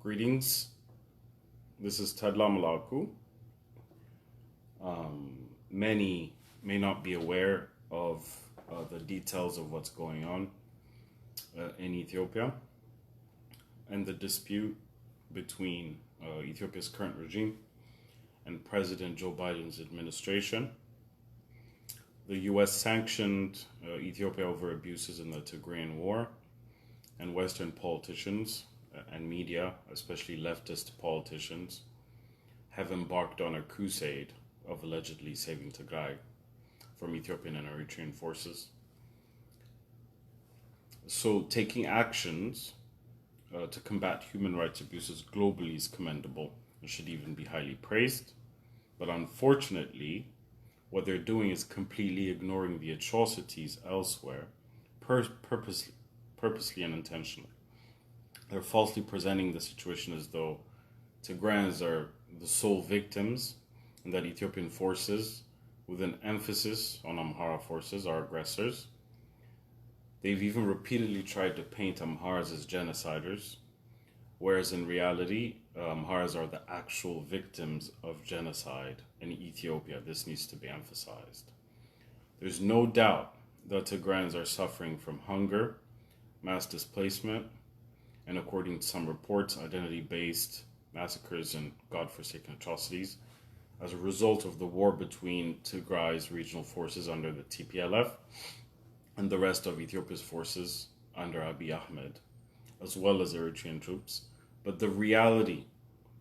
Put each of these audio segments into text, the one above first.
Greetings. This is Tedla Melaku. Many may not be aware of the details of what's going on in Ethiopia and the dispute between Ethiopia's current regime and President Joe Biden's administration. The US sanctioned Ethiopia over abuses in the Tigrayan war, and Western politicians and media, especially leftist politicians, have embarked on a crusade of allegedly saving Tigray from Ethiopian and Eritrean forces. So taking actions to combat human rights abuses globally is commendable and should even be highly praised. But unfortunately, what they're doing is completely ignoring the atrocities elsewhere, purposely and intentionally. They're falsely presenting the situation as though Tigrayans are the sole victims and that Ethiopian forces, with an emphasis on Amhara forces, are aggressors. They've even repeatedly tried to paint Amharas as genociders, whereas in reality, Amharas are the actual victims of genocide in Ethiopia. This needs to be emphasized. There's no doubt that Tigrayans are suffering from hunger, mass displacement, and according to some reports, identity-based massacres and godforsaken atrocities as a result of the war between Tigray's regional forces under the TPLF and the rest of Ethiopia's forces under Abiy Ahmed, as well as Eritrean troops. But the reality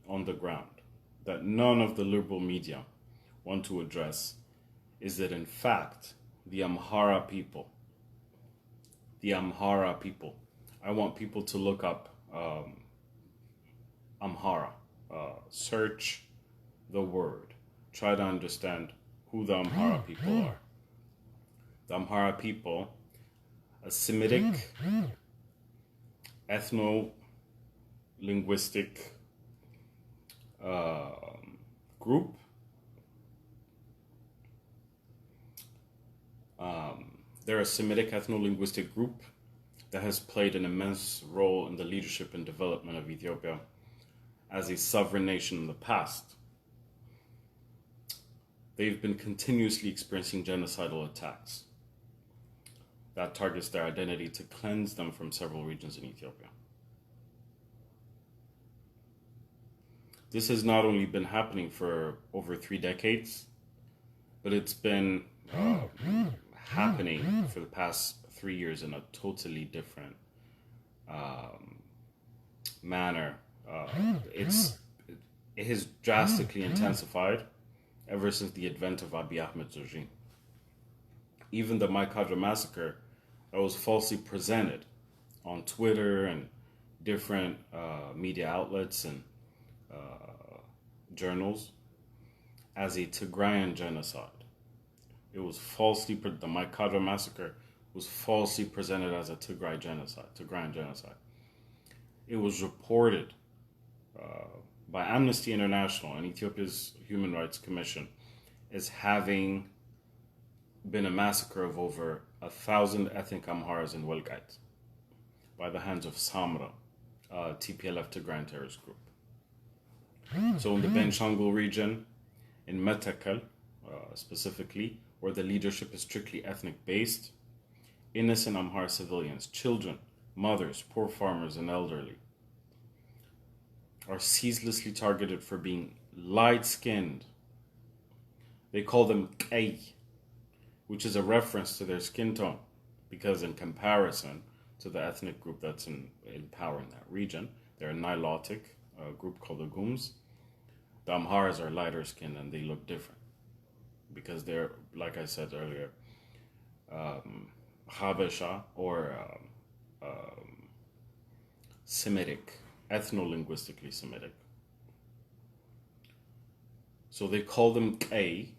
on the ground that none of the liberal media want to address is that, in fact, the Amhara people, I want people to look up Amhara, search the word, try to understand who the Amhara people are. The Amhara people, a Semitic, ethno-linguistic group. They're a Semitic ethno-linguistic group that has played an immense role in the leadership and development of Ethiopia as a sovereign nation in the past. They've been continuously experiencing genocidal attacks that targets their identity to cleanse them from several regions in Ethiopia. This has not only been happening for over 3 decades, but it's been happening for the past 3 years in a totally different manner. It has drastically intensified ever since the advent of Abiy Ahmed's regime. Even the Maikadra massacre that was falsely presented on Twitter and different media outlets and journals as a Tigrayan genocide. It was the Maikadra massacre was falsely presented as a Tigrayan genocide. It was reported by Amnesty International and Ethiopia's Human Rights Commission as having been a massacre of over 1,000 ethnic Amharas in Welgait by the hands of Samra, TPLF Tigrayan terrorist group. So in the Benshangul region, in Metakel specifically, where the leadership is strictly ethnic based, innocent Amhara civilians, children, mothers, poor farmers, and elderly are ceaselessly targeted for being light-skinned. They call them Kay, which is a reference to their skin tone, because in comparison to the ethnic group that's in power in that region, they're a Nilotic group called the Gums. The Amharas are lighter skinned and they look different because they're, like I said earlier, Habesha or Semitic, ethno-linguistically Semitic. So they call them Kay,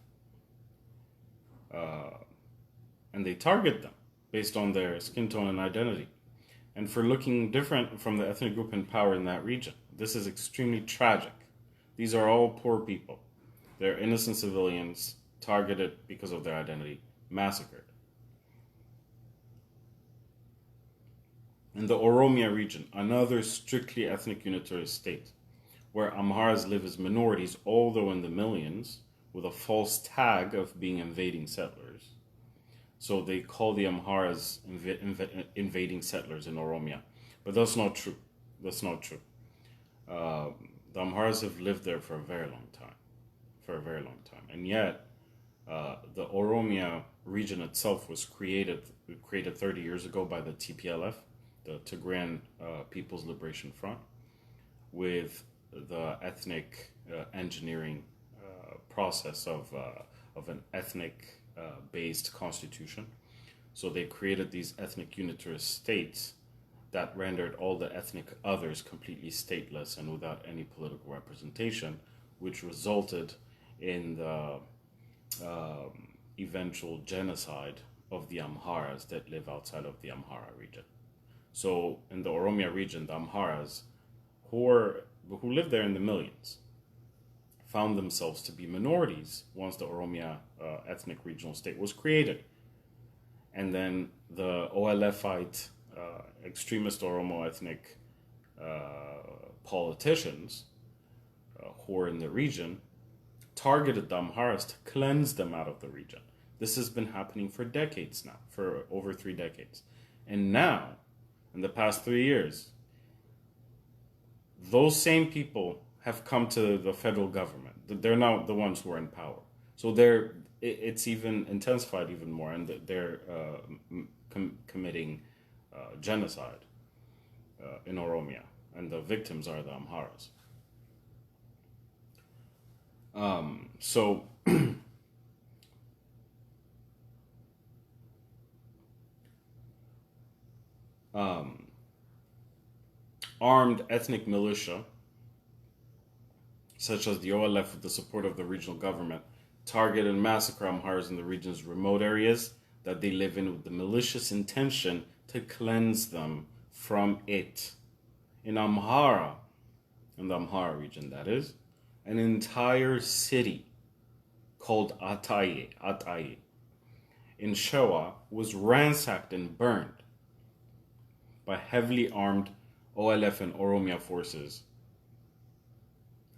and they target them based on their skin tone and identity, and for looking different from the ethnic group in power in that region. This is extremely tragic. These are all poor people. They're innocent civilians targeted because of their identity, massacred. In the Oromia region, another strictly ethnic unitary state, where Amharas live as minorities, although in the millions, with a false tag of being invading settlers. So they call the Amharas invading settlers in Oromia. But that's not true. That's not true. The Amharas have lived there for a very long time. For a very long time. And yet, the Oromia region itself was created 30 years ago by the TPLF, the Tigrayan People's Liberation Front, with the ethnic engineering process of an ethnic based constitution. So they created these ethnic unitarist states that rendered all the ethnic others completely stateless and without any political representation, which resulted in the eventual genocide of the Amharas that live outside of the Amhara region. So in the Oromia region, the Amharas, who lived there in the millions, found themselves to be minorities once the Oromia ethnic regional state was created. And then the OLFite extremist Oromo ethnic politicians who were in the region targeted the Amharas to cleanse them out of the region. This has been happening for decades now, for over 3 decades. And now, in the past 3 years, those same people have come to the federal government. They're now the ones who are in power. So it's even intensified even more, and they're committing genocide in Oromia, and the victims are the Amharas. So armed ethnic militia, such as the OLF with the support of the regional government, target and massacre Amharas in the region's remote areas that they live in with the malicious intention to cleanse them from it. In Amhara, in the Amhara region that is, an entire city called Ataye in Shewa was ransacked and burned by heavily armed OLF and Oromia forces,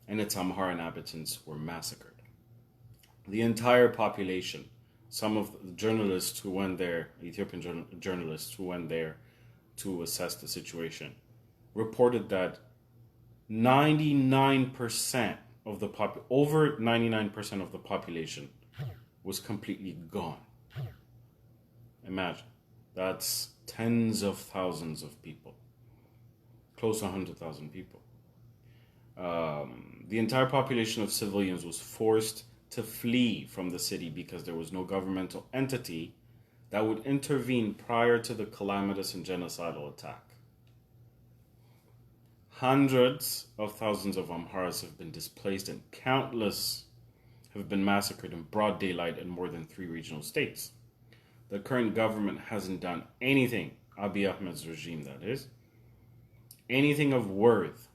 and its Amhara inhabitants were massacred. The entire population, some of the journalists who went there, Ethiopian journalists who went there to assess the situation, reported that 99% of the over 99% of the population was completely gone. Imagine, that's tens of thousands of people, close to 100,000 people. The entire population of civilians was forced to flee from the city because there was no governmental entity that would intervene prior to the calamitous and genocidal attack. Hundreds of thousands of Amharas have been displaced, and countless have been massacred in broad daylight in more than 3 regional states. The current government hasn't done anything, Abiy Ahmed's regime that is, anything of worth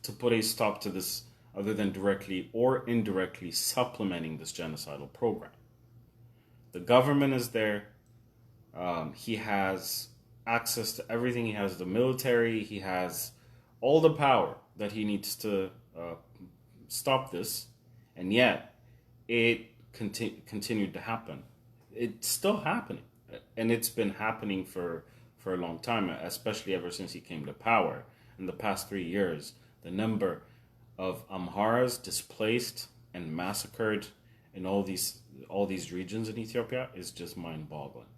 to put a stop to this other than directly or indirectly supplementing this genocidal program. The government is there. He has access to everything. He has the military. He has all the power that he needs to stop this. And yet, it continued to happen. It's still happening. And it's been happening for a long time, especially ever since he came to power. In the past 3 years, the number of Amharas displaced and massacred in all these regions in Ethiopia is just mind-boggling.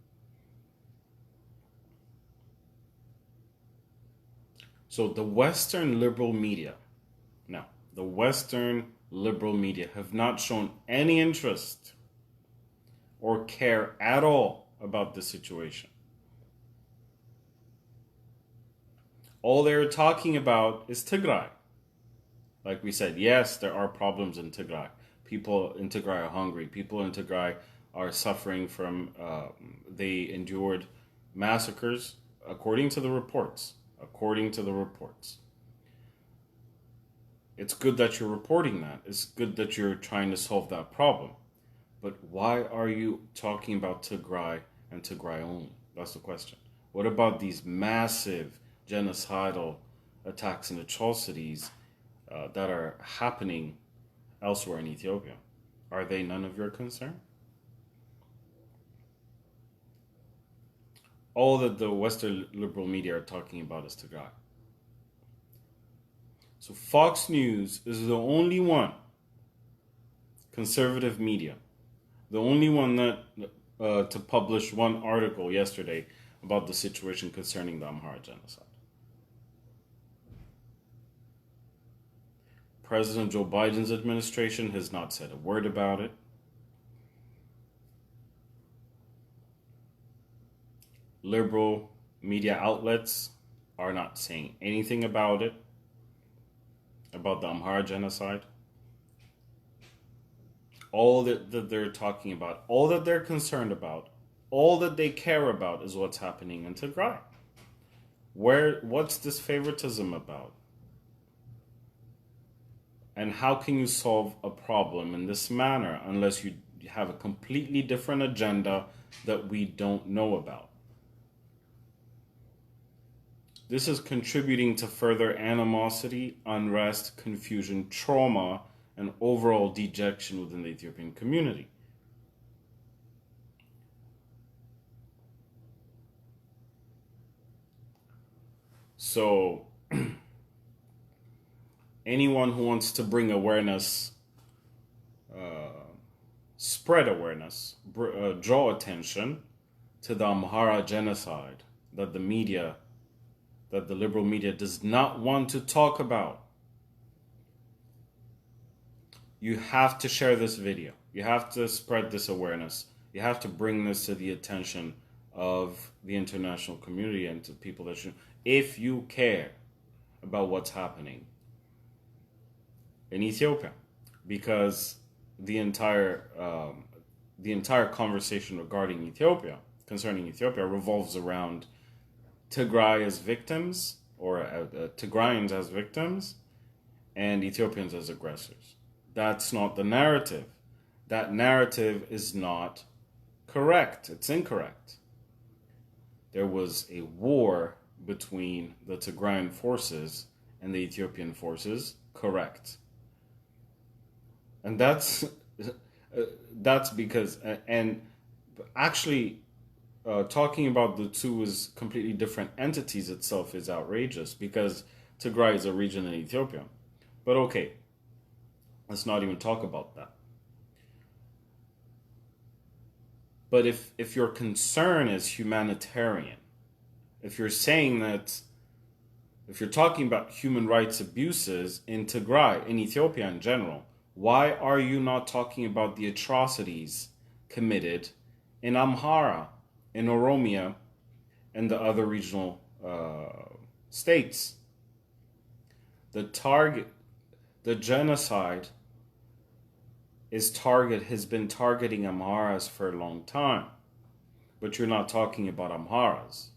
So the Western liberal media have not shown any interest or care at all about the situation. All they're talking about is Tigray. Like we said, yes, there are problems in Tigray. People in Tigray are hungry. People in Tigray are suffering from, they endured massacres, according to the reports. It's good that you're reporting that. It's good that you're trying to solve that problem. But why are you talking about Tigray and Tigray only? That's the question. What about these massive genocidal attacks and atrocities that are happening elsewhere in Ethiopia? Are they none of your concern? All that the Western liberal media are talking about is Tigray. So Fox News is the only one, conservative media, the only one that to publish one article yesterday about the situation concerning the Amhara genocide. President Joe Biden's administration has not said a word about it. Liberal media outlets are not saying anything about it, about the Amhara genocide. All that they're talking about, all that they're concerned about, all that they care about is what's happening in Tigray. What's this favoritism about? And how can you solve a problem in this manner unless you have a completely different agenda that we don't know about? This is contributing to further animosity, unrest, confusion, trauma, and overall dejection within the Ethiopian community. So, anyone who wants to bring awareness, spread awareness, draw attention to the Amhara genocide that the liberal media does not want to talk about, you have to share this video. You have to spread this awareness. You have to bring this to the attention of the international community and to people that should, if you care about what's happening in Ethiopia, because the entire conversation concerning Ethiopia revolves around Tigray as victims, or Tigrayans as victims, and Ethiopians as aggressors. That's not the narrative. That narrative is not correct. It's incorrect. There was a war between the Tigrayan forces and the Ethiopian forces, correct. And that's because, and actually, talking about the two as completely different entities itself is outrageous, because Tigray is a region in Ethiopia. But okay, let's not even talk about that. But if your concern is humanitarian, if you're saying that, if you're talking about human rights abuses in Tigray, in Ethiopia in general, why are you not talking about the atrocities committed in Amhara, in Oromia, and the other regional states? The genocide has been targeting Amharas for a long time, but you're not talking about Amharas.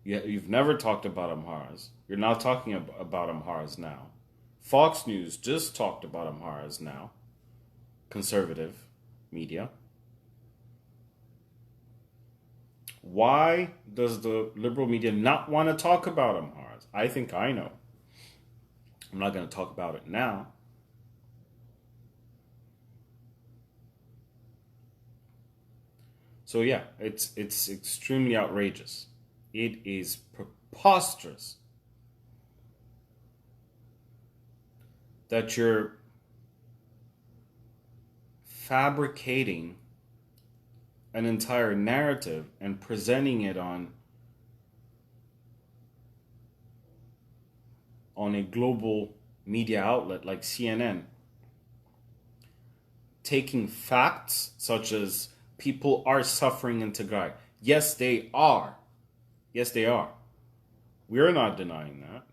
You've never talked about Amharas. You're not talking about Amharas now. Fox News just talked about Amharas now. Conservative media. Why does the liberal media not want to talk about Amharas? I think I know. I'm not going to talk about it now. So yeah, it's extremely outrageous. It is preposterous that you're fabricating an entire narrative and presenting it on a global media outlet like CNN, taking facts such as people are suffering in Tigray. Yes, they are. Yes, they are. We're not denying that.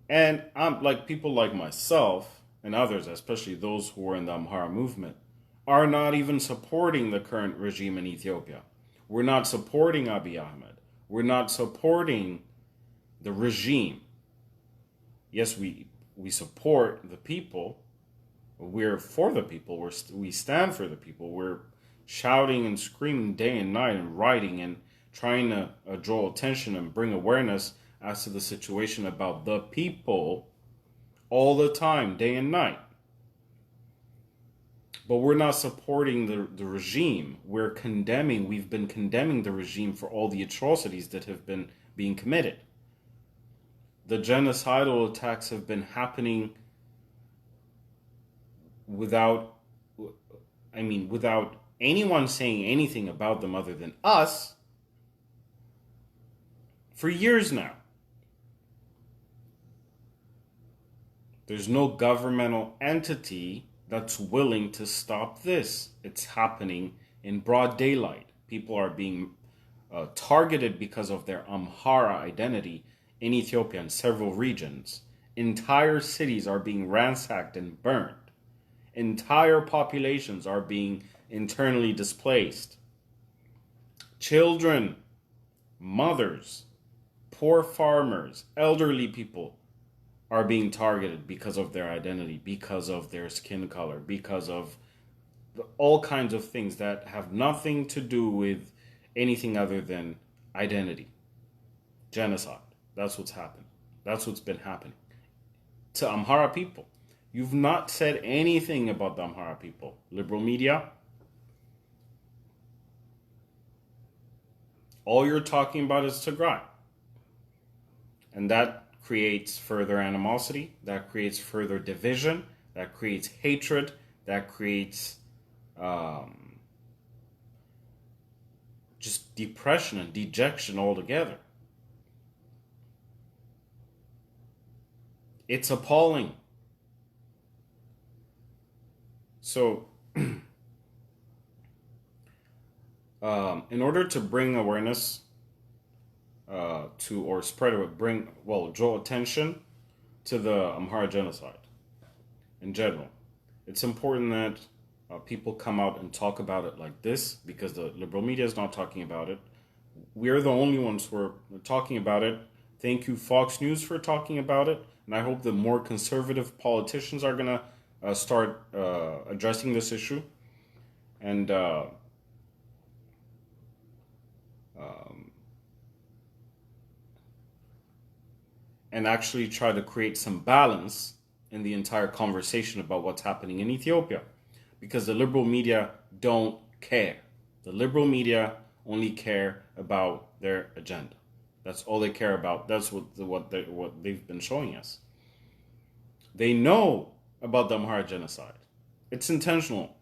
And I'm like, people like myself and others, especially those who are in the Amhara movement, are not even supporting the current regime in Ethiopia. We're not supporting Abiy Ahmed. We're not supporting the regime. Yes, we support the people. We're for the people. We stand for the people. We're shouting and screaming day and night and writing and trying to draw attention and bring awareness as to the situation about the people all the time, day and night. But we're not supporting the regime. We've been condemning the regime for all the atrocities that have been being committed. The genocidal attacks have been happening without anyone saying anything about them other than us for years now. There's no governmental entity that's willing to stop this. It's happening in broad daylight. People are being targeted because of their Amhara identity in Ethiopia in several regions. Entire cities are being ransacked and burned. Entire populations are being internally displaced. Children, mothers, poor farmers, elderly people are being targeted because of their identity, because of their skin color, because of all kinds of things that have nothing to do with anything other than identity. Genocide. That's what's happened. That's what's been happening to Amhara people. You've not said anything about the Amhara people. Liberal media. All you're talking about is Tigray. And that creates further animosity, that creates further division, that creates hatred, that creates just depression and dejection altogether. It's appalling. So, in order to bring awareness draw attention to the Amhara genocide in general, it's important that people come out and talk about it like this, because the liberal media is not talking about it. We're the only ones who are talking about it. Thank you, Fox News, for talking about it. And I hope that more conservative politicians are going to start addressing this issue. And actually try to create some balance in the entire conversation about what's happening in Ethiopia. Because the liberal media don't care. The liberal media only care about their agenda. That's all they care about. That's what they've been showing us. They know about the Amhara genocide. It's intentional.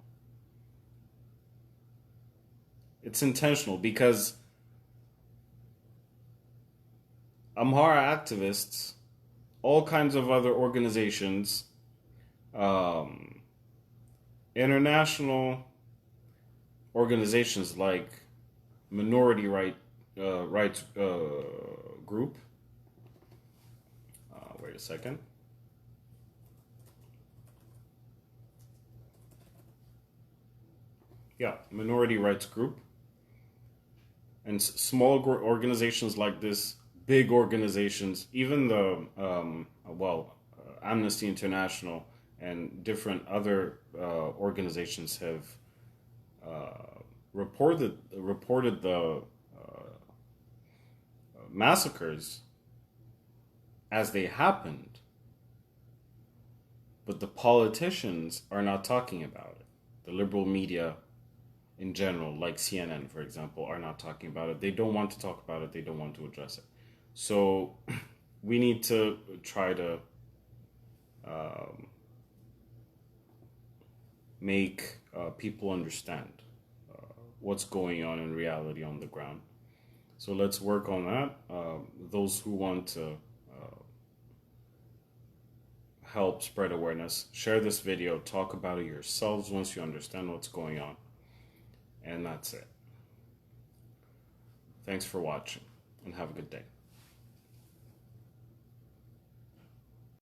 It's intentional because Amhara activists, all kinds of other organizations, international organizations like Minority Rights Group. Wait a second. Yeah, Minority Rights Group. And small organizations like this, big organizations, even the, Amnesty International and different other organizations have reported the massacres as they happened, but the politicians are not talking about it. The liberal media in general, like CNN, for example, are not talking about it. They don't want to talk about it. They don't want to address it. So we need to try to make people understand what's going on in reality on the ground. So let's work on that. Those who want to help spread awareness, share this video, talk about it yourselves once you understand what's going on. And that's it. Thanks for watching and have a good day.